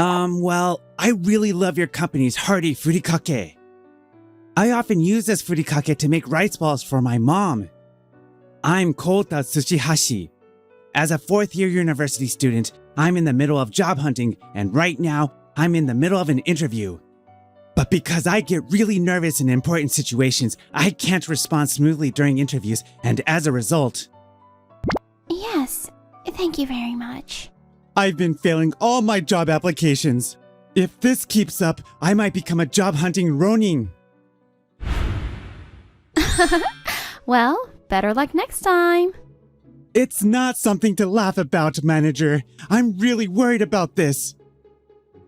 Well, I really love your company's hearty furikake. I often use this furikake to make rice balls for my mom. I'm Kota Tsushihashi. As a fourth-year university student, I'm in the middle of job hunting, and right now, I'm in the middle of an interview. But because I get really nervous in important situations, I can't respond smoothly during interviews, and as a result... Yes, thank you very much. I've been failing all my job applications. If this keeps up, I might become a job hunting ronin. Well, better luck next time. It's not something to laugh about, manager. I'm really worried about this.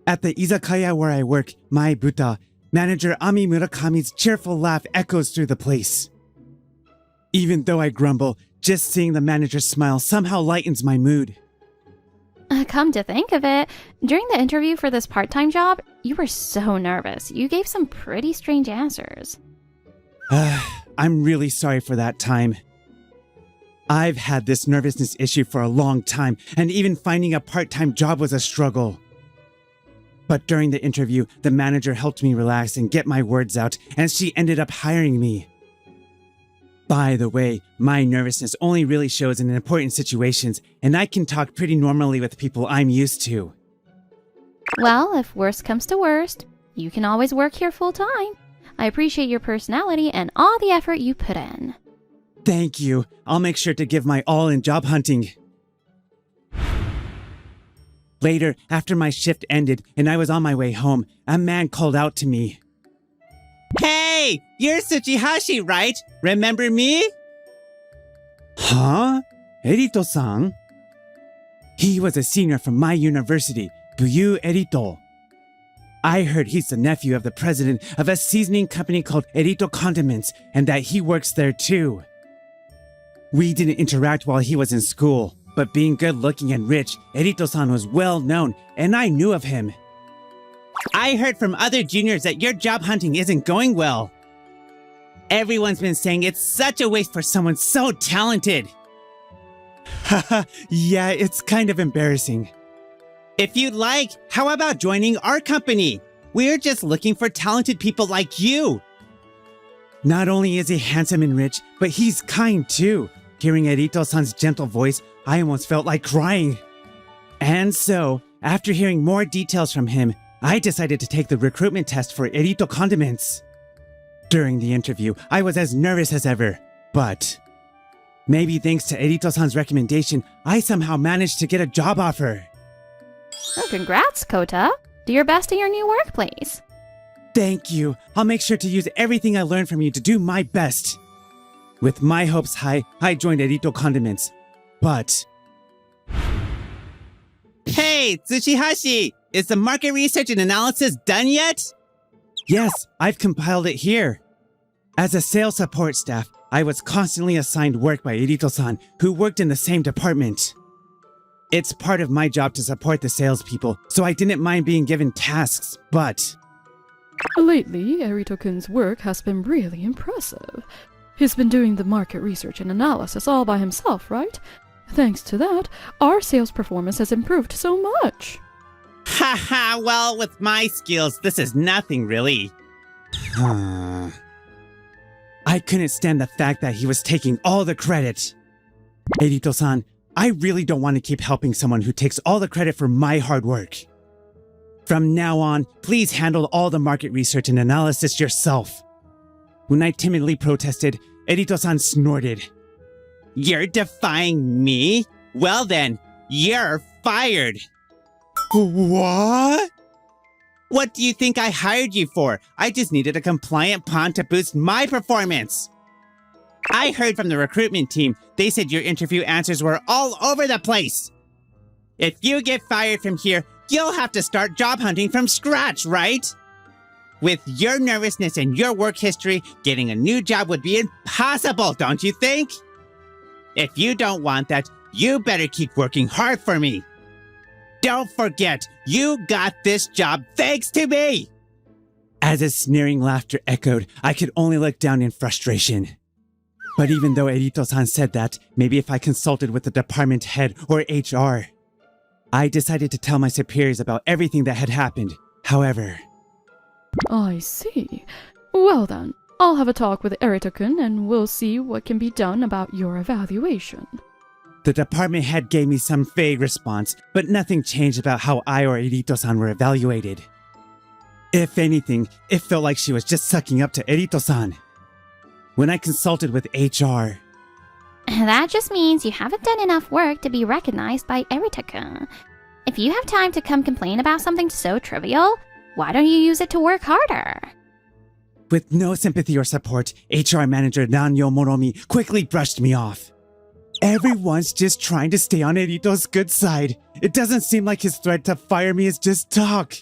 At the izakaya where I work, my buta, manager Ami Murakami's cheerful laugh echoes through the place. Even though I grumble, just seeing the manager smile somehow lightens my mood. Come to think of it, during the interview for this part-time job, you were so nervous. You gave some pretty strange answers. I'm really sorry for that time. I've had this nervousness issue for a long time, and even finding a part-time job was a struggle. But during the interview, the manager helped me relax and get my words out, and she ended up hiring me. By the way, my nervousness only really shows in important situations, and I can talk pretty normally with people I'm used to. Well, if worst comes to worst, you can always work here full-time. I appreciate your personality and all the effort you put in. Thank you. I'll make sure to give my all in job hunting. Later, after my shift ended and I was on my way home, a man called out to me. Hey, you're Tsuchihashi, right? Remember me? Huh? Erito-san? He was a senior from my university, Buyu Erito. I heard he's the nephew of the president of a seasoning company called Erito Condiments and that he works there too. We didn't interact while he was in school, but being good-looking and rich, Erito-san was well known and I knew of him. I heard from other juniors that your job hunting isn't going well. Everyone's been saying it's such a waste for someone so talented. Haha, yeah, it's kind of embarrassing. If you'd like, how about joining our company? We're just looking for talented people like you. Not only is he handsome and rich, but he's kind too. Hearing Erito-san's gentle voice, I almost felt like crying. And so, after hearing more details from him, I decided to take the recruitment test for Erito Condiments. During the interview, I was as nervous as ever, but maybe thanks to Erito-san's recommendation, I somehow managed to get a job offer. Oh, congrats, Kota. Do your best in your new workplace. Thank you. I'll make sure to use everything I learned from you to do my best. With my hopes high, I joined Erito Condiments. But... Hey, Tsushihashi! Is the market research and analysis done yet? Yes, I've compiled it here. As a sales support staff, I was constantly assigned work by Erito-san, who worked in the same department. It's part of my job to support the salespeople, so I didn't mind being given tasks, but... Lately, Erito-kun's work has been really impressive. He's been doing the market research and analysis all by himself, right? Thanks to that, our sales performance has improved so much. Haha, well, with my skills, this is nothing really. I couldn't stand the fact that he was taking all the credit. Erito-san, I really don't want to keep helping someone who takes all the credit for my hard work. From now on, please handle all the market research and analysis yourself. When I timidly protested, Erito-san snorted. You're defying me? Well then, you're fired. What? What do you think I hired you for? I just needed a compliant pawn to boost my performance. I heard from the recruitment team. They said your interview answers were all over the place. If you get fired from here, you'll have to start job hunting from scratch, right? With your nervousness and your work history, getting a new job would be impossible, don't you think? If you don't want that, you better keep working hard for me. Don't forget, you got this job thanks to me! As his sneering laughter echoed, I could only look down in frustration. But even though Erito-san said that, maybe if I consulted with the department head or HR. I decided to tell my superiors about everything that had happened. However, I see. Well then, I'll have a talk with Erito-kun and we'll see what can be done about your evaluation. the department head gave me some vague response, but nothing changed about how I or Erito-san were evaluated. If anything, it felt like she was just sucking up to Erito-san. When I consulted with HR, That just means you haven't done enough work to be recognized by Erito-kun. If you have time to come complain about something so trivial, why don't you use it to work harder? with no sympathy or support, HR manager Nanyo Moromi quickly brushed me off. Everyone's just trying to stay on Erito's good side. It doesn't seem like his threat to fire me is just talk.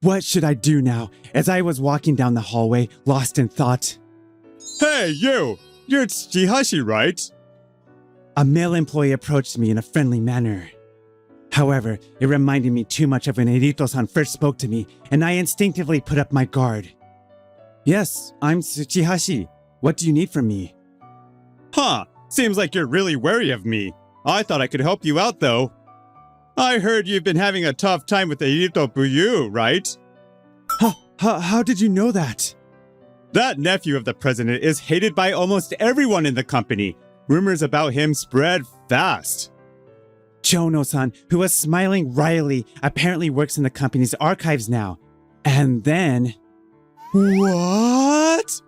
What should I do now, as I was walking down the hallway, lost in thought? Hey, you! You're Tsuchihashi, right? A male employee approached me in a friendly manner. However, it reminded me too much of when Erito-san first spoke to me, and I instinctively put up my guard. Yes, I'm Tsuchihashi. What do you need from me? Huh, seems like you're really wary of me. I thought I could help you out, though. I heard you've been having a tough time with Erito Buyu, right? How did you know that? That nephew of the president is hated by almost everyone in the company. Rumors about him spread fast. Chono-san, who was smiling wryly, apparently works in the company's archives now. And then... What?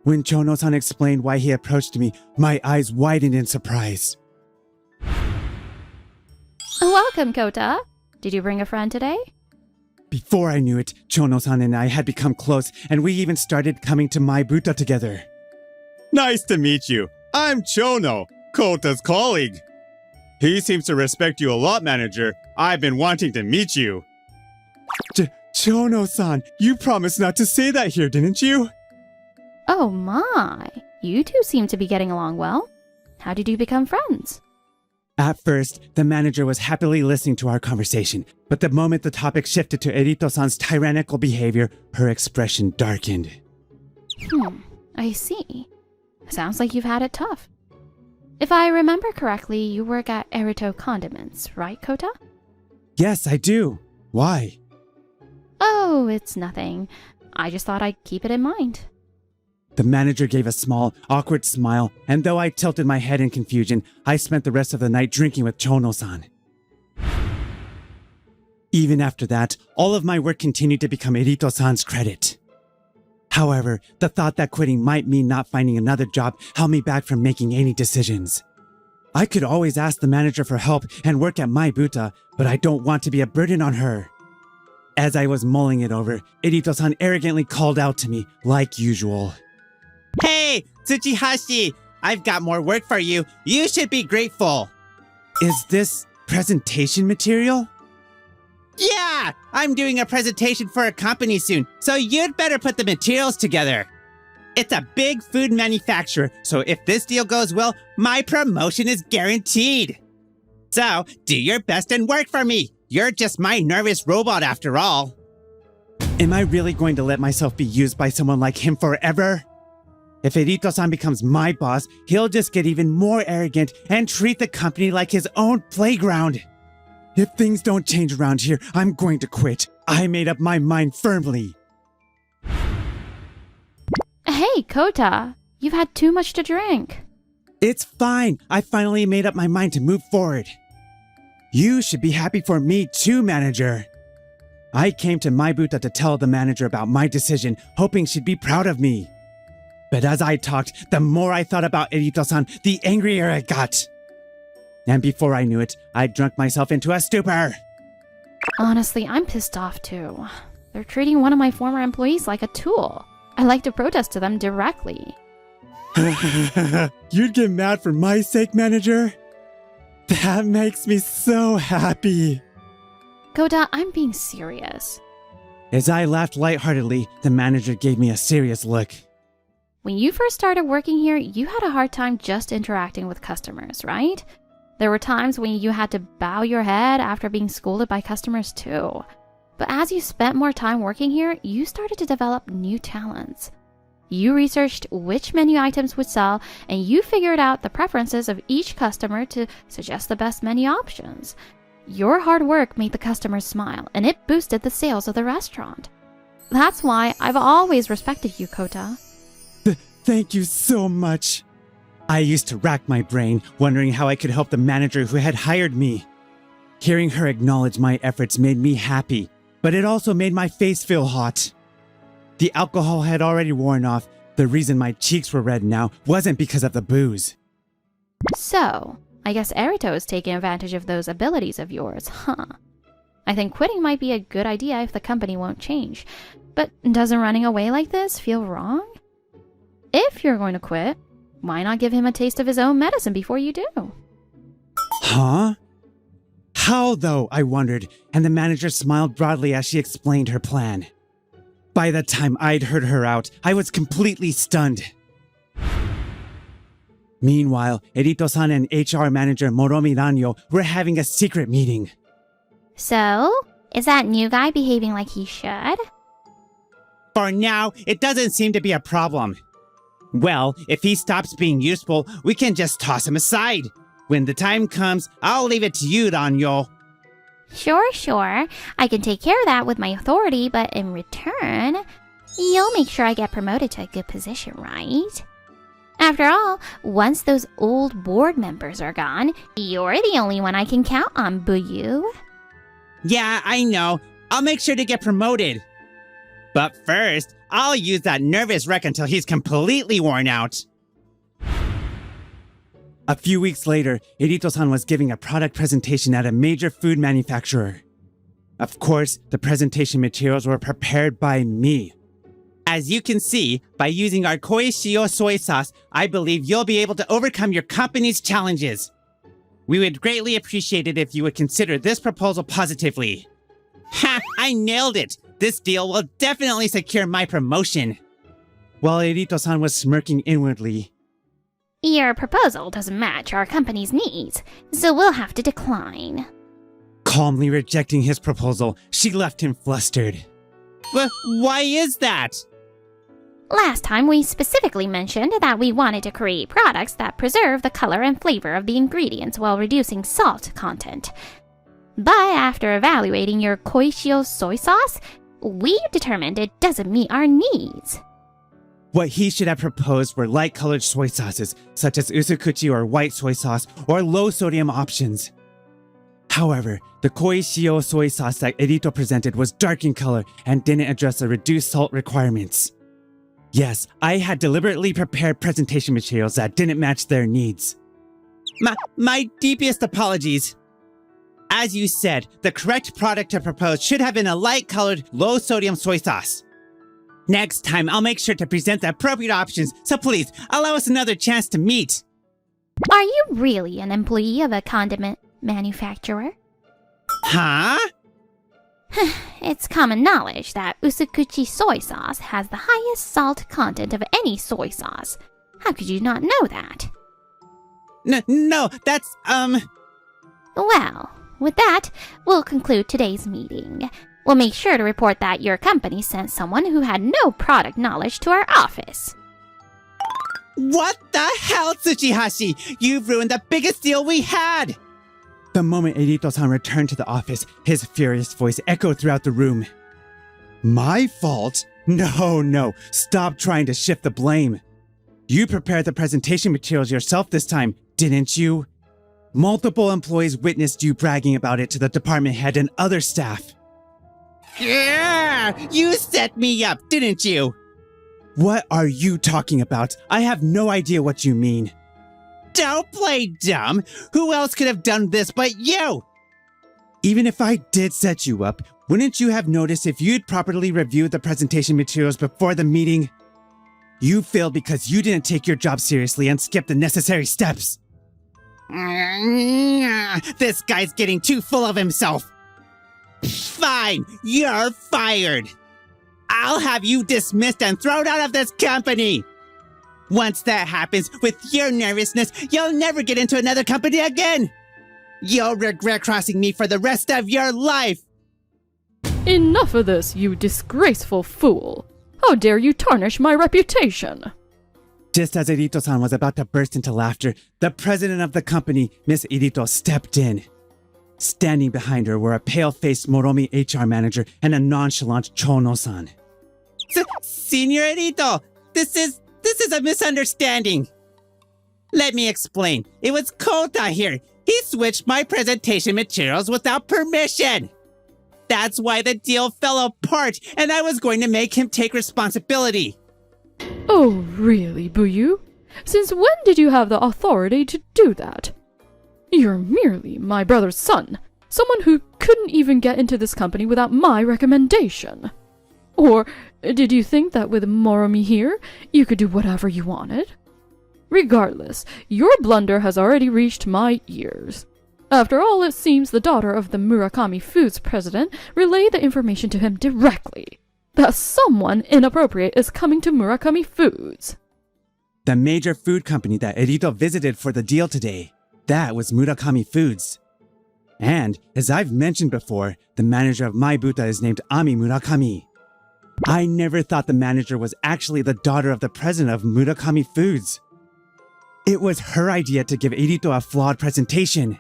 When Chono-san explained why he approached me, my eyes widened in surprise. Welcome, Kota. Did you bring a friend today? Before I knew it, Chono-san and I had become close, and we even started coming to my buta together. Nice to meet you. I'm Chono, Kota's colleague. He seems to respect you a lot, manager. I've been wanting to meet you. Chono-san, you promised not to say that here, didn't you? Oh my, you two seem to be getting along well. How did you become friends? At first, the manager was happily listening to our conversation, but the moment the topic shifted to Erito-san's tyrannical behavior, her expression darkened. I see. Sounds like you've had it tough. If I remember correctly, you work at Erito Condiments, right, Kota? Yes, I do. Why? Oh, it's nothing. I just thought I'd keep it in mind. The manager gave a small, awkward smile, and though I tilted my head in confusion, I spent the rest of the night drinking with Chono-san. Even after that, all of my work continued to become Erito-san's credit. However, the thought that quitting might mean not finding another job held me back from making any decisions. I could always ask the manager for help and work at my buta, but I don't want to be a burden on her. As I was mulling it over, Erito-san arrogantly called out to me, like usual. Hey, Tsuchihashi! I've got more work for you. You should be grateful. Is this presentation material? Yeah! I'm doing a presentation for a company soon, so you'd better put the materials together. It's a big food manufacturer, so if this deal goes well, my promotion is guaranteed. So, do your best and work for me. You're just my nervous robot after all. Am I really going to let myself be used by someone like him forever? If Erito-san becomes my boss, he'll just get even more arrogant and treat the company like his own playground. If things don't change around here, I'm going to quit. I made up my mind firmly. Hey, Kota, you've had too much to drink. It's fine. I finally made up my mind to move forward. You should be happy for me too, manager. I came to my buta to tell the manager about my decision, hoping she'd be proud of me. But as I talked, the more I thought about Erito-san, the angrier I got. And before I knew it, I drunk myself into a stupor. Honestly, I'm pissed off too. They're treating one of my former employees like a tool. I like to protest to them directly. You'd get mad for my sake, manager? That makes me so happy. Kota, I'm being serious. As I laughed lightheartedly, the manager gave me a serious look. When you first started working here, you had a hard time just interacting with customers, right? There were times when you had to bow your head after being scolded by customers too. But as you spent more time working here, you started to develop new talents. You researched which menu items would sell, and you figured out the preferences of each customer to suggest the best menu options. Your hard work made the customers smile, and it boosted the sales of the restaurant. That's why I've always respected you, Kota. Thank you so much. I used to rack my brain, wondering how I could help the manager who had hired me. Hearing her acknowledge my efforts made me happy, but it also made my face feel hot. The alcohol had already worn off. The reason my cheeks were red now wasn't because of the booze. So, I guess Erito is taking advantage of those abilities of yours, huh? I think quitting might be a good idea if the company won't change. But doesn't running away like this feel wrong? If you're going to quit, why not give him a taste of his own medicine before you do? Huh? How though, I wondered, and the manager smiled broadly as she explained her plan. By the time I'd heard her out, I was completely stunned. Meanwhile, Erito-san and HR manager Moromi Ranyo were having a secret meeting. So, is that new guy behaving like he should? For now, it doesn't seem to be a problem. Well, if he stops being useful, we can just toss him aside. When the time comes, I'll leave it to you, Ranyo. Sure. I can take care of that with my authority, but in return, you'll make sure I get promoted to a good position, right? After all, once those old board members are gone, you're the only one I can count on, Buyu. Yeah, I know. I'll make sure to get promoted. But first, I'll use that nervous wreck until he's completely worn out. A few weeks later, Erito-san was giving a product presentation at a major food manufacturer. Of course, the presentation materials were prepared by me. As you can see, by using our koi shio soy sauce, I believe you'll be able to overcome your company's challenges. We would greatly appreciate it if you would consider this proposal positively. Ha! I nailed it! This deal will definitely secure my promotion. While Erito-san was smirking inwardly, Your proposal doesn't match our company's needs, so we'll have to decline. calmly rejecting his proposal, she left him flustered. Why is that? Last time we specifically mentioned that we wanted to create products that preserve the color and flavor of the ingredients while reducing salt content. But after evaluating your koishio soy sauce, we determined it doesn't meet our needs. What he should have proposed were light-colored soy sauces, such as usukuchi or white soy sauce, or low-sodium options. However, the koi shio soy sauce that Erito presented was dark in color and didn't address the reduced salt requirements. Yes, I had deliberately prepared presentation materials that didn't match their needs. My deepest apologies. As you said, the correct product to propose should have been a light-colored, low-sodium soy sauce. Next time, I'll make sure to present the appropriate options, so please, allow us another chance to meet. Are you really an employee of a condiment manufacturer? Huh? It's common knowledge that usukuchi soy sauce has the highest salt content of any soy sauce. How could you not know that? No, that's, Well, with that, we'll conclude today's meeting. We'll make sure to report that your company sent someone who had no product knowledge to our office. What the hell, Tsuchihashi? You've ruined the biggest deal we had! The moment Erito-san returned to the office, his furious voice echoed throughout the room. My fault? No, stop trying to shift the blame. You prepared the presentation materials yourself this time, didn't you? Multiple employees witnessed you bragging about it to the department head and other staff. Yeah! You set me up, didn't you? What are you talking about? I have no idea what you mean. Don't play dumb. Who else could have done this but you? Even if I did set you up, wouldn't you have noticed if you'd properly reviewed the presentation materials before the meeting? You failed because you didn't take your job seriously and skip the necessary steps. This guy's getting too full of himself. Fine, you're fired. I'll have you dismissed and thrown out of this company. Once that happens, with your nervousness, you'll never get into another company again. You'll regret crossing me for the rest of your life. Enough of this, you disgraceful fool! How dare you tarnish my reputation! Just as Erito-san was about to burst into laughter, the president of the company, Miss Erito, stepped in. Standing behind her were a pale-faced Moromi HR manager and a nonchalant Chono-san. Senorito, this is a misunderstanding. Let me explain. It was Kota here. He switched my presentation materials without permission. That's why the deal fell apart, and I was going to make him take responsibility. Oh, really, Buyu? Since when did you have the authority to do that? You're merely my brother's son, someone who couldn't even get into this company without my recommendation. Or did you think that with Moromi here, you could do whatever you wanted? Regardless, your blunder has already reached my ears. After all, it seems the daughter of the Murakami Foods president relayed the information to him directly, that someone inappropriate is coming to Murakami Foods. The major food company that Erito visited for the deal today. That was Murakami Foods. And, as I've mentioned before, the manager of my Buta is named Ami Murakami. I never thought the manager was actually the daughter of the president of Murakami Foods. It was her idea to give Erito a flawed presentation.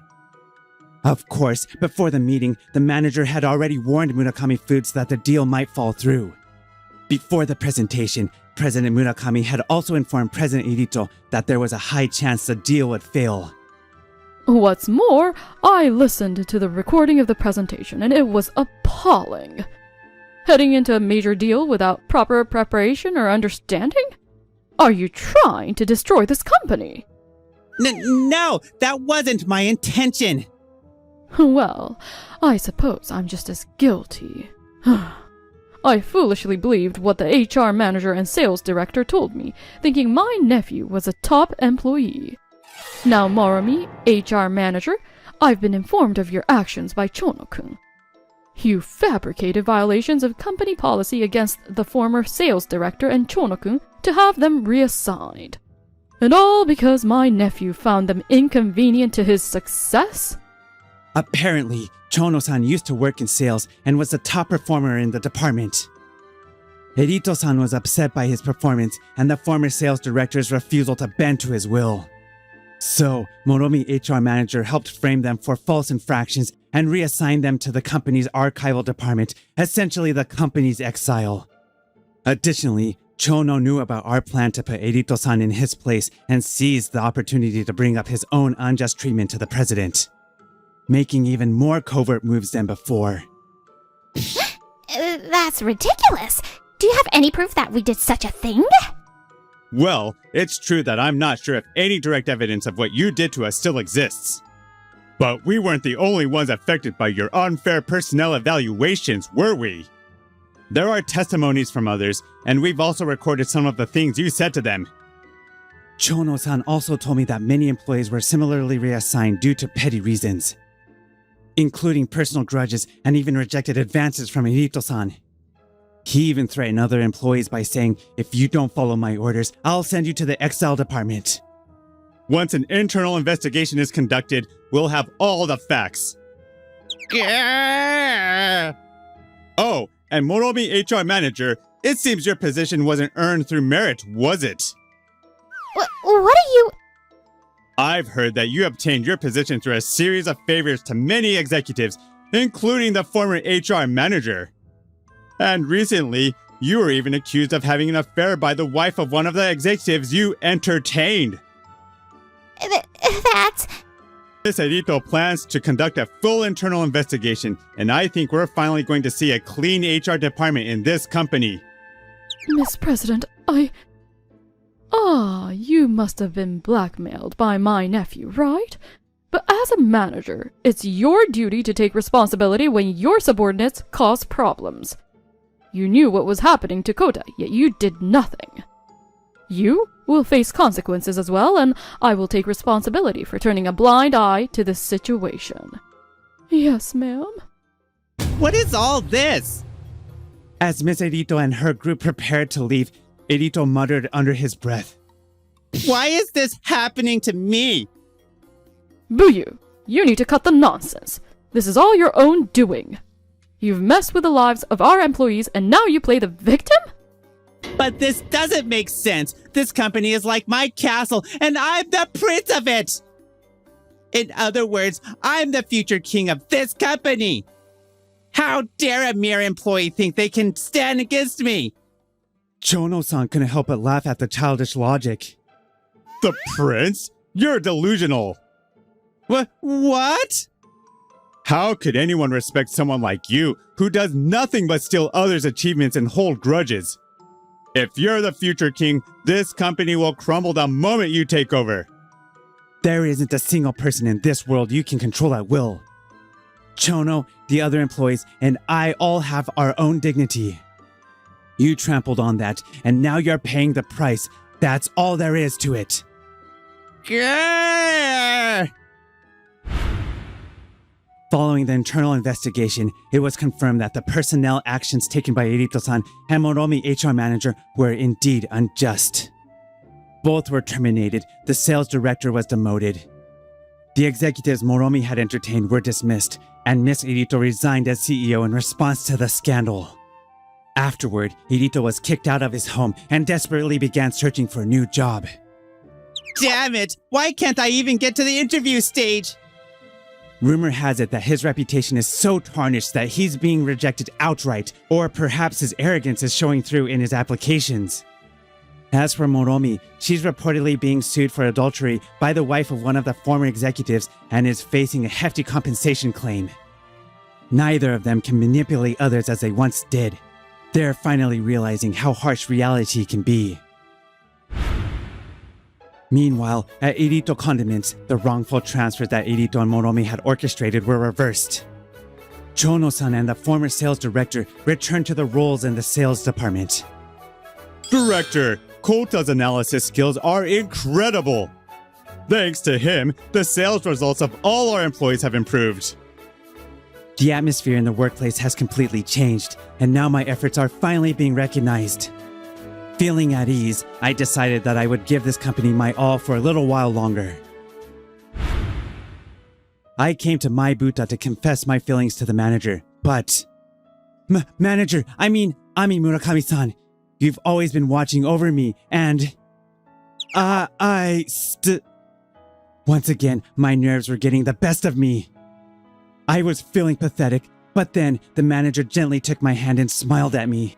Of course, before the meeting, the manager had already warned Murakami Foods that the deal might fall through. Before the presentation, President Murakami had also informed President Erito that there was a high chance the deal would fail. What's more, I listened to the recording of the presentation and it was appalling. Heading into a major deal without proper preparation or understanding? Are you trying to destroy this company? No, that wasn't my intention. Well, I suppose I'm just as guilty. I foolishly believed what the HR manager and sales director told me, thinking my nephew was a top employee. Now, Moromi, HR manager, I've been informed of your actions by Chono-kun. You fabricated violations of company policy against the former sales director and Chono-kun to have them reassigned. And all because my nephew found them inconvenient to his success? Apparently, Chono-san used to work in sales and was the top performer in the department. Erito-san was upset by his performance and the former sales director's refusal to bend to his will. So, Moromi HR manager helped frame them for false infractions and reassigned them to the company's archival department, essentially the company's exile. Additionally, Chono knew about our plan to put Erito-san in his place and seized the opportunity to bring up his own unjust treatment to the president, making even more covert moves than before. That's ridiculous. Do you have any proof that we did such a thing? Well, it's true that I'm not sure if any direct evidence of what you did to us still exists. But we weren't the only ones affected by your unfair personnel evaluations, were we? There are testimonies from others, and we've also recorded some of the things you said to them. Chono-san also told me that many employees were similarly reassigned due to petty reasons, including personal grudges and even rejected advances from Erito-san. He even threatened other employees by saying, "If you don't follow my orders, I'll send you to the exile department." Once an internal investigation is conducted, we'll have all the facts. Oh, and Moromi HR manager, it seems your position wasn't earned through merit, was it? What are you... I've heard that you obtained your position through a series of favors to many executives, including the former HR manager. And recently, you were even accused of having an affair by the wife of one of the executives you entertained. That's... Miss Erito plans to conduct a full internal investigation, and I think we're finally going to see a clean HR department in this company. Miss President, you must have been blackmailed by my nephew, right? But as a manager, it's your duty to take responsibility when your subordinates cause problems. You knew what was happening to Kota, yet you did nothing. You will face consequences as well, and I will take responsibility for turning a blind eye to this situation. Yes, ma'am. What is all this? As Miss Erito and her group prepared to leave, Erito muttered under his breath, Why is this happening to me? Buyu, you need to cut the nonsense. This is all your own doing. You've messed with the lives of our employees and now you play the victim? But this doesn't make sense. This company is like my castle, and I'm the prince of it. In other words, I'm the future king of this company. How dare a mere employee think they can stand against me? Chono-san couldn't help but laugh at the childish logic. The prince? You're delusional. What? How could anyone respect someone like you who does nothing but steal others' achievements and hold grudges? If you're the future king, this company will crumble the moment you take over. There isn't a single person in this world you can control at will. Chono, the other employees, and I all have our own dignity. You trampled on that, and now you're paying the price. That's all there is to it. Grrr! Following the internal investigation, it was confirmed that the personnel actions taken by Erito-san and Moromi HR manager were indeed unjust. Both were terminated. The sales director was demoted. The executives Moromi had entertained were dismissed, and Miss Erito resigned as CEO in response to the scandal. Afterward, Erito was kicked out of his home and desperately began searching for a new job. Damn it! Why can't I even get to the interview stage? Rumor has it that his reputation is so tarnished that he's being rejected outright, or perhaps his arrogance is showing through in his applications. As for Moromi, she's reportedly being sued for adultery by the wife of one of the former executives and is facing a hefty compensation claim. Neither of them can manipulate others as they once did. They're finally realizing how harsh reality can be. Meanwhile, at Erito Condiments, the wrongful transfers that Erito and Moromi had orchestrated were reversed. Chono-san and the former sales director returned to the roles in the sales department. Director, Kota's analysis skills are incredible. Thanks to him, the sales results of all our employees have improved. The atmosphere in the workplace has completely changed, and now my efforts are finally being recognized. Feeling at ease, I decided that I would give this company my all for a little while longer. I came to my Buta to confess my feelings to the manager, but... Manager, I mean Murakami-san, you've always been watching over me, and... Once again, my nerves were getting the best of me. I was feeling pathetic, but then the manager gently took my hand and smiled at me.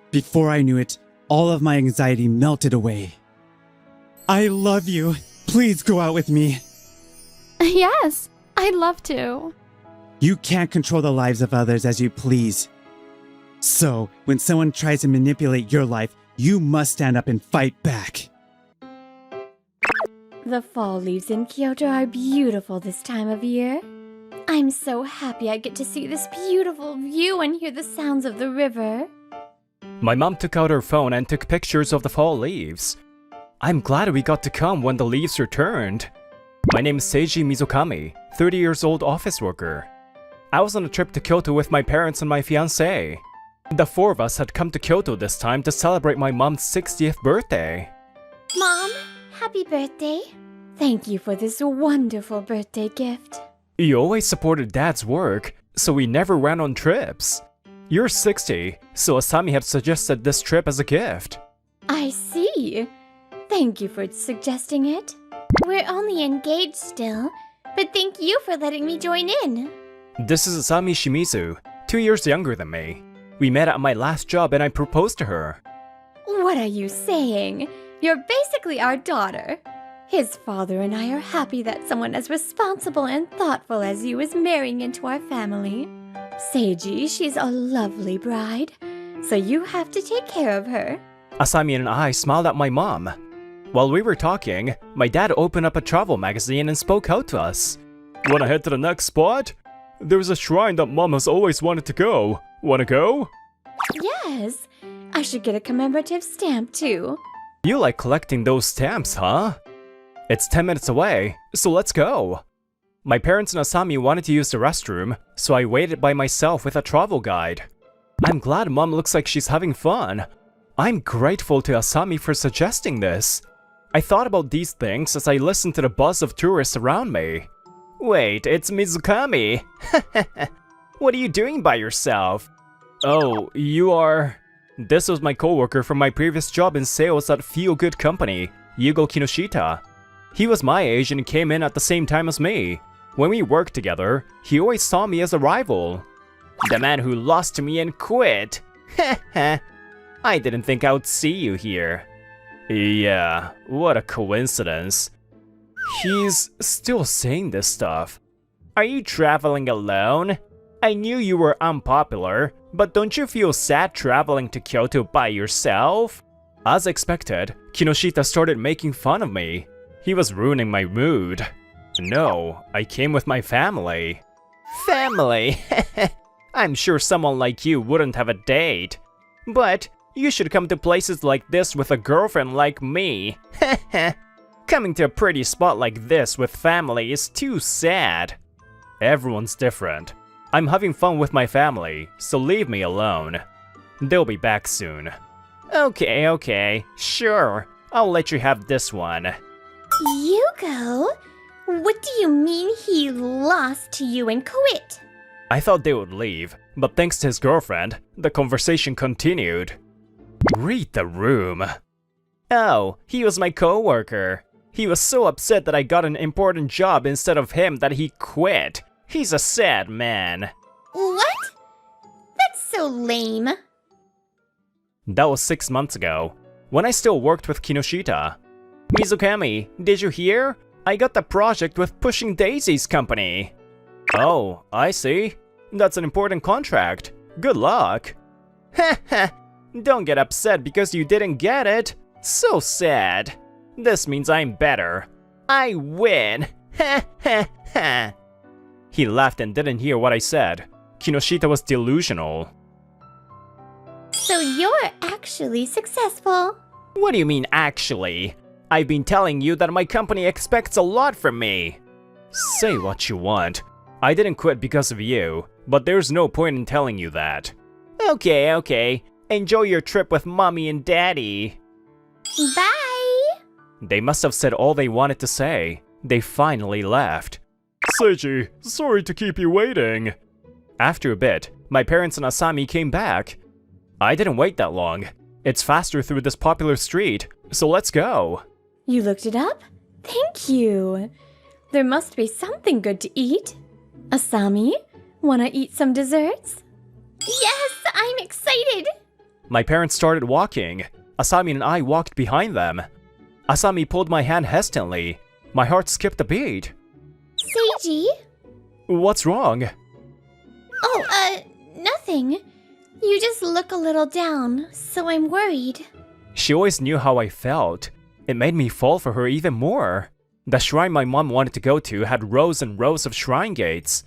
Before I knew it, all of my anxiety melted away. I love you. Please go out with me. Yes, I'd love to. You can't control the lives of others as you please. So, when someone tries to manipulate your life, you must stand up and fight back. The fall leaves in Kyoto are beautiful this time of year. I'm so happy I get to see this beautiful view and hear the sounds of the river. My mom took out her phone and took pictures of the fall leaves. I'm glad we got to come when the leaves returned. My name is Seiji Mizukami, 30 years old office worker. I was on a trip to Kyoto with my parents and my fiancé. The four of us had come to Kyoto this time to celebrate my mom's 60th birthday. Mom, happy birthday. Thank you for this wonderful birthday gift. You always supported Dad's work, so we never ran on trips. You're 60, so Asami had suggested this trip as a gift. I see. Thank you for suggesting it. We're only engaged still, but thank you for letting me join in. This is Asami Shimizu, 2 years younger than me. We met at my last job and I proposed to her. What are you saying? You're basically our daughter. His father and I are happy that someone as responsible and thoughtful as you is marrying into our family. Seiji, she's a lovely bride, so you have to take care of her. Asami and I smiled at my mom. While we were talking, my dad opened up a travel magazine and spoke out to us. Wanna head to the next spot? There's a shrine that Mom has always wanted to go. Wanna go? Yes, I should get a commemorative stamp too. You like collecting those stamps, huh? It's 10 minutes away, so let's go. My parents and Asami wanted to use the restroom, so I waited by myself with a travel guide. I'm glad Mom looks like she's having fun. I'm grateful to Asami for suggesting this. I thought about these things as I listened to the buzz of tourists around me. Wait, it's Mizukami. What are you doing by yourself? Oh, you are... This was my coworker from my previous job in sales at Feel Good Company, Yugo Kinoshita. He was my age and came in at the same time as me. When we worked together, he always saw me as a rival. The man who lost to me and quit. Heh. I didn't think I would see you here. Yeah, what a coincidence. He's still saying this stuff. Are you traveling alone? I knew you were unpopular, but don't you feel sad traveling to Kyoto by yourself? As expected, Kinoshita started making fun of me. He was ruining my mood. No, I came with my family. Family? I'm sure someone like you wouldn't have a date. But you should come to places like this with a girlfriend like me. Coming to a pretty spot like this with family is too sad. Everyone's different. I'm having fun with my family, so leave me alone. They'll be back soon. Okay, sure. I'll let you have this one. Yugo? What do you mean he lost to you and quit? I thought they would leave, but thanks to his girlfriend, the conversation continued. Read the room. Oh, he was my coworker. He was so upset that I got an important job instead of him that he quit. He's a sad man. What? That's so lame. That was 6 months ago, when I still worked with Kinoshita. Mizukami, did you hear? I got the project with Pushing Daisy's company. Oh, I see. That's an important contract. Good luck. Heh. Don't get upset because you didn't get it. So sad. This means I'm better. I win. Heh. He laughed and didn't hear what I said. Kinoshita was delusional. So you're actually successful. What do you mean, actually? I've been telling you that my company expects a lot from me. Say what you want. I didn't quit because of you, but there's no point in telling you that. Okay. Enjoy your trip with mommy and daddy. Bye! They must have said all they wanted to say. They finally left. Seiji, sorry to keep you waiting. After a bit, my parents and Asami came back. I didn't wait that long. It's faster through this popular street, so let's go. You looked it up? Thank you. There must be something good to eat. Asami, wanna eat some desserts? Yes, I'm excited! My parents started walking. Asami and I walked behind them. Asami pulled my hand hesitantly. My heart skipped a beat. Seiji? What's wrong? Oh, nothing. You just look a little down, so I'm worried. She always knew how I felt. It made me fall for her even more. The shrine my mom wanted to go to had rows and rows of shrine gates.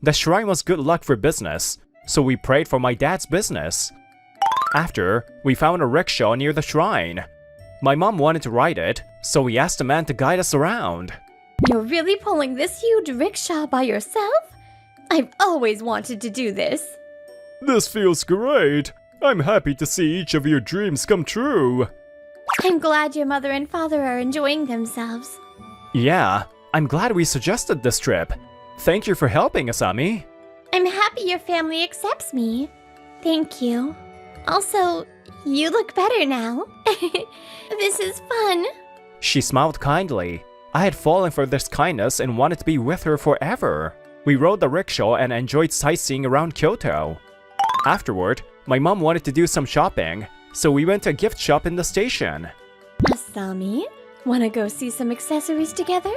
The shrine was good luck for business, so we prayed for my dad's business. After, we found a rickshaw near the shrine. My mom wanted to ride it, so we asked a man to guide us around. You're really pulling this huge rickshaw by yourself? I've always wanted to do this. This feels great. I'm happy to see each of your dreams come true. I'm glad your mother and father are enjoying themselves. Yeah, I'm glad we suggested this trip. Thank you for helping, Asami. I'm happy your family accepts me. Thank you. Also, you look better now. This is fun. She smiled kindly. I had fallen for this kindness and wanted to be with her forever. We rode the rickshaw and enjoyed sightseeing around Kyoto. Afterward, my mom wanted to do some shopping, so we went to a gift shop in the station. Asami, wanna go see some accessories together?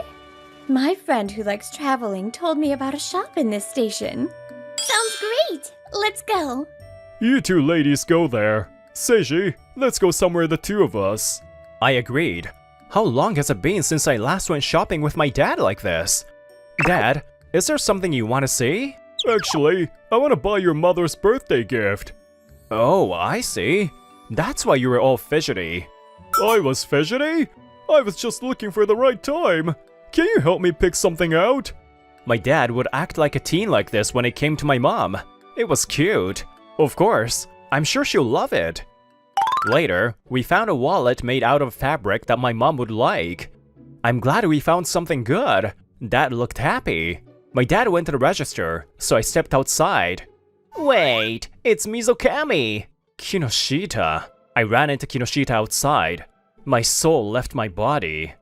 My friend who likes traveling told me about a shop in this station. Sounds great! Let's go! You two ladies go there. Seiji, let's go somewhere the two of us. I agreed. How long has it been since I last went shopping with my dad like this? Dad, is there something you want to see? Actually, I want to buy your mother's birthday gift. Oh, I see. That's why you were all fidgety. I was fidgety? I was just looking for the right time. Can you help me pick something out? My dad would act like a teen like this when it came to my mom. It was cute. Of course, I'm sure she'll love it. Later, we found a wallet made out of fabric that my mom would like. I'm glad we found something good. Dad looked happy. My dad went to the register, so I stepped outside. Wait, it's Mizukami! Kinoshita. I ran into Kinoshita outside. My soul left my body.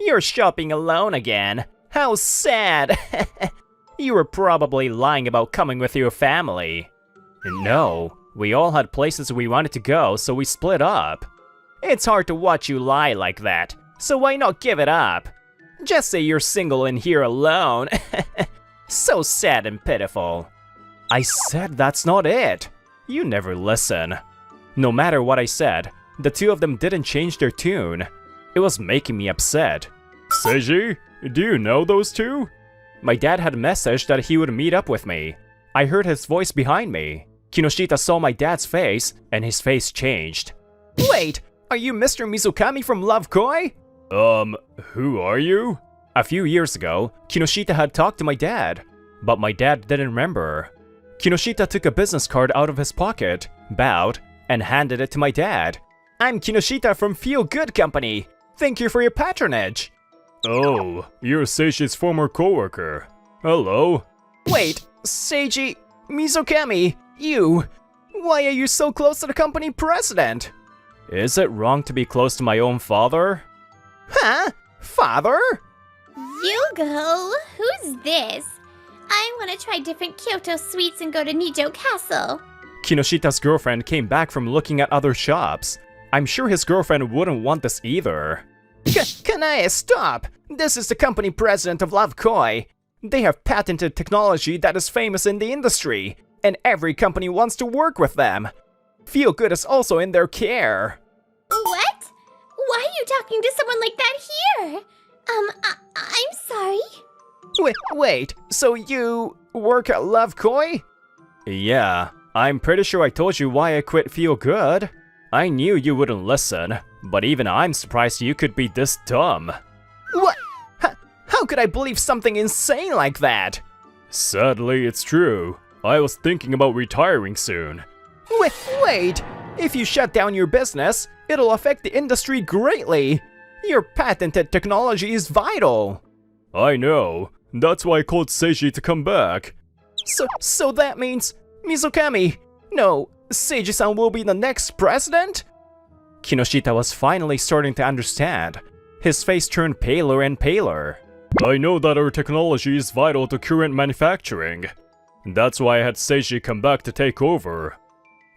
You're shopping alone again. How sad. You were probably lying about coming with your family. No, we all had places we wanted to go, so we split up. It's hard to watch you lie like that, so why not give it up? Just say you're single and here alone. So sad and pitiful. I said that's not it. You never listen. No matter what I said, the two of them didn't change their tune. It was making me upset. Seiji, do you know those two? My dad had messaged that he would meet up with me. I heard his voice behind me. Kinoshita saw my dad's face, and his face changed. Wait, are you Mr. Mizukami from Love Koi? Who are you? A few years ago, Kinoshita had talked to my dad, but my dad didn't remember. Kinoshita took a business card out of his pocket, bowed, and handed it to my dad. I'm Kinoshita from Feel Good Company. Thank you for your patronage. Oh, you're Seiji's former coworker. Hello. Wait, Seiji, Mizukami, you. Why are you so close to the company president? Is it wrong to be close to my own father? Huh? Father? Yugo, who's this? I want to try different Kyoto sweets and go to Nijo Castle. Kinoshita's girlfriend came back from looking at other shops. I'm sure his girlfriend wouldn't want this either. Kanae, stop! This is the company president of Love Koi. They have patented technology that is famous in the industry, and every company wants to work with them. Feel Good is also in their care. What? Why are you talking to someone like that here? I'm sorry. Wait, so you work at Love Koi? Yeah, I'm pretty sure I told you why I quit Feel Good. I knew you wouldn't listen, but even I'm surprised you could be this dumb. What? How could I believe something insane like that? Sadly, it's true. I was thinking about retiring soon. Wait! If you shut down your business, it'll affect the industry greatly. Your patented technology is vital. I know. That's why I called Seiji to come back. So that means Mizukami. No, Seiji-san will be the next president? Kinoshita was finally starting to understand. His face turned paler and paler. I know that our technology is vital to current manufacturing. That's why I had Seiji come back to take over.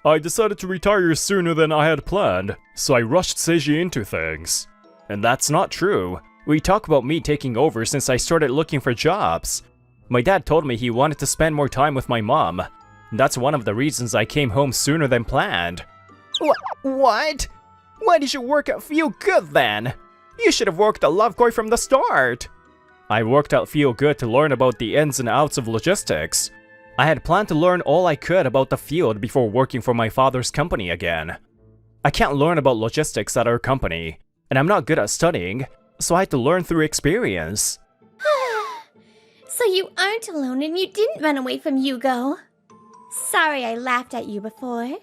I decided to retire sooner than I had planned, so I rushed Seiji into things. And that's not true. We talk about me taking over since I started looking for jobs. My dad told me he wanted to spend more time with my mom. That's one of the reasons I came home sooner than planned. What? Why did you work at Feel Good then? You should have worked at Love Koi from the start. I worked at Feel Good to learn about the ins and outs of logistics. I had planned to learn all I could about the field before working for my father's company again. I can't learn about logistics at our company, and I'm not good at studying, so I had to learn through experience. So you aren't alone and you didn't run away from Yugo. Sorry I laughed at you before.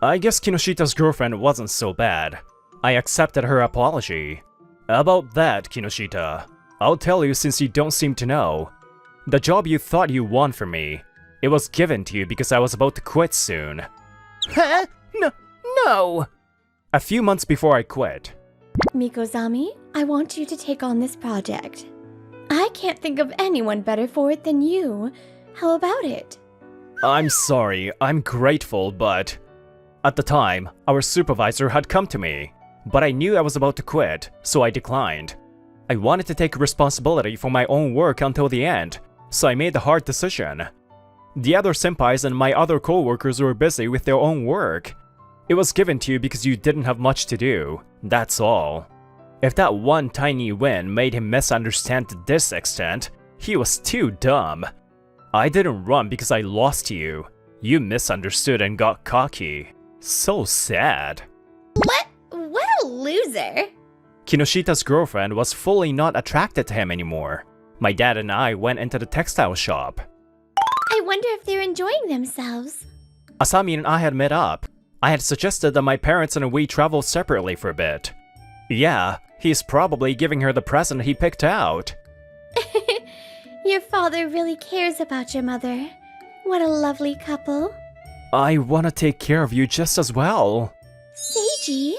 I guess Kinoshita's girlfriend wasn't so bad. I accepted her apology. About that, Kinoshita, I'll tell you since you don't seem to know. The job you thought you won from me, it was given to you because I was about to quit soon. Huh? No! A few months before I quit. Mikozami, I want you to take on this project. I can't think of anyone better for it than you. How about it? I'm sorry, I'm grateful, but... At the time, our supervisor had come to me, but I knew I was about to quit, so I declined. I wanted to take responsibility for my own work until the end, so I made the hard decision. The other senpais and my other coworkers were busy with their own work. It was given to you because you didn't have much to do, that's all. If that one tiny win made him misunderstand to this extent, he was too dumb. I didn't run because I lost to you. You misunderstood and got cocky. So sad. What a loser. Kinoshita's girlfriend was fully not attracted to him anymore. My dad and I went into the textile shop. I wonder if they're enjoying themselves. Asami and I had met up. I had suggested that my parents and we travel separately for a bit. Yeah, he's probably giving her the present he picked out. Your father really cares about your mother. What a lovely couple. I want to take care of you just as well. Seiji?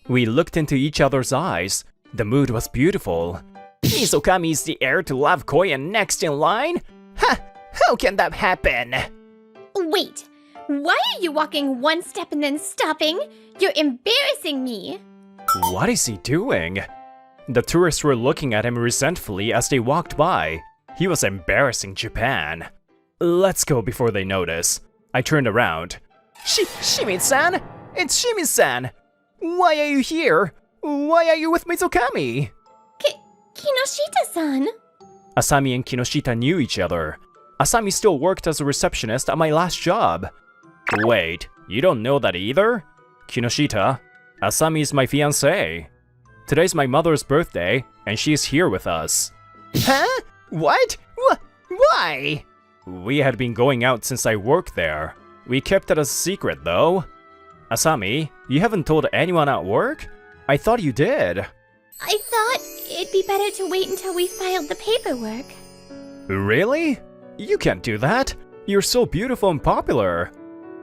We looked into each other's eyes. The mood was beautiful. Mizukami is the heir to Love Koi and next in line? Ha! How can that happen? Wait, why are you walking one step and then stopping? You're embarrassing me. What is he doing? The tourists were looking at him resentfully as they walked by. He was embarrassing Japan. Let's go before they notice. I turned around. Shimi-san! It's Shimi-san! Why are you here? Why are you with Mizukami? Kinoshita-san? Asami and Kinoshita knew each other. Asami still worked as a receptionist at my last job. Wait, you don't know that either? Kinoshita, Asami is my fiancée. Today's my mother's birthday, and she is here with us. Huh? What? Why? We had been going out since I worked there. We kept it a secret, though. Asami, you haven't told anyone at work? I thought you did. I thought it'd be better to wait until we filed the paperwork. Really? You can't do that. You're so beautiful and popular.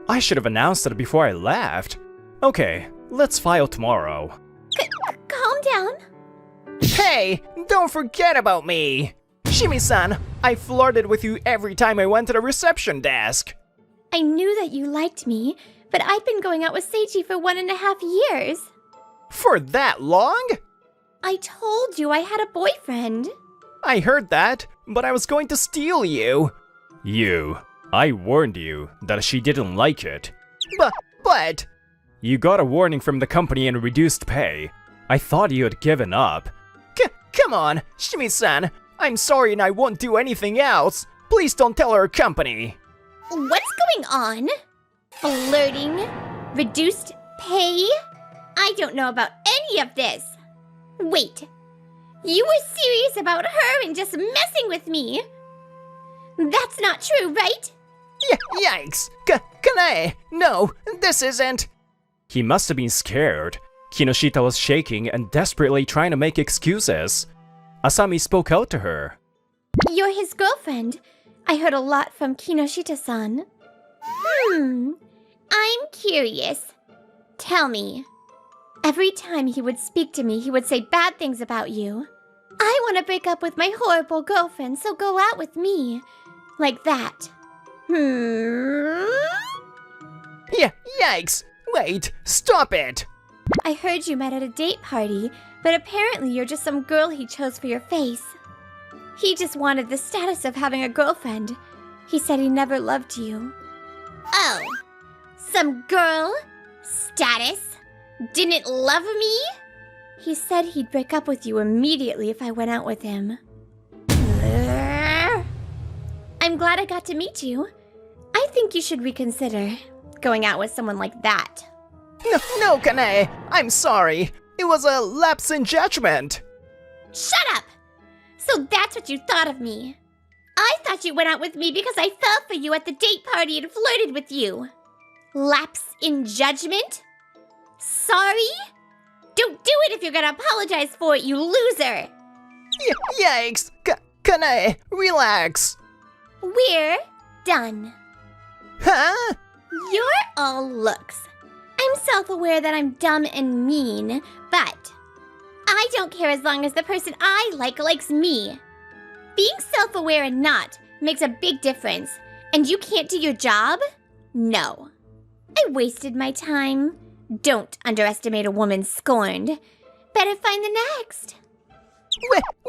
I should have announced it before I left. Okay, let's file tomorrow. Calm down. Hey, don't forget about me! Shimi-san, I flirted with you every time I went to the reception desk. I knew that you liked me, but I'd been going out with Seiji for 1.5 years. For that long? I told you I had a boyfriend. I heard that, but I was going to steal you. I warned you that she didn't like it. But... You got a warning from the company and reduced pay. I thought you had given up. Come on, Shimi-san. I'm sorry and I won't do anything else. Please don't tell our company. What's going on? Flirting? Reduced pay? I don't know about any of this. Wait, you were serious about her and just messing with me? That's not true, right? Yikes! Kanae! No, this isn't... He must have been scared. Kinoshita was shaking and desperately trying to make excuses. Asami spoke out to her. You're his girlfriend. I heard a lot from Kinoshita-san. I'm curious. Tell me. Every time he would speak to me, he would say bad things about you. I want to break up with my horrible girlfriend, so go out with me. Like that. Yikes! Wait, stop it! I heard you met at a date party, but apparently you're just some girl he chose for your face. He just wanted the status of having a girlfriend. He said he never loved you. Oh, some girl? Status? Didn't love me? He said he'd break up with you immediately if I went out with him. I'm glad I got to meet you. I think you should reconsider going out with someone like that. No, Kanae! I'm sorry. It was a lapse in judgment. Shut up! So that's what you thought of me. I thought you went out with me because I fell for you at the date party and flirted with you. Lapse in judgment? Sorry? Don't do it if you're gonna apologize for it, you loser! Yikes! Kanae, relax! We're done. Huh? You're all looks. I'm self-aware that I'm dumb and mean, but I don't care as long as the person I like likes me. Being self-aware and not makes a big difference. And you can't do your job? No. I wasted my time. Don't underestimate a woman scorned. Better find the next.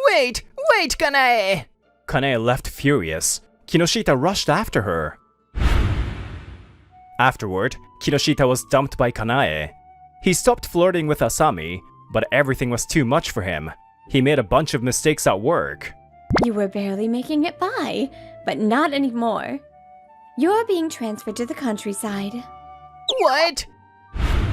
Wait, Kanae! Kanae left furious. Kinoshita rushed after her. Afterward, Kinoshita was dumped by Kanae. He stopped flirting with Asami, but everything was too much for him. He made a bunch of mistakes at work. You were barely making it by, but not anymore. You're being transferred to the countryside. What?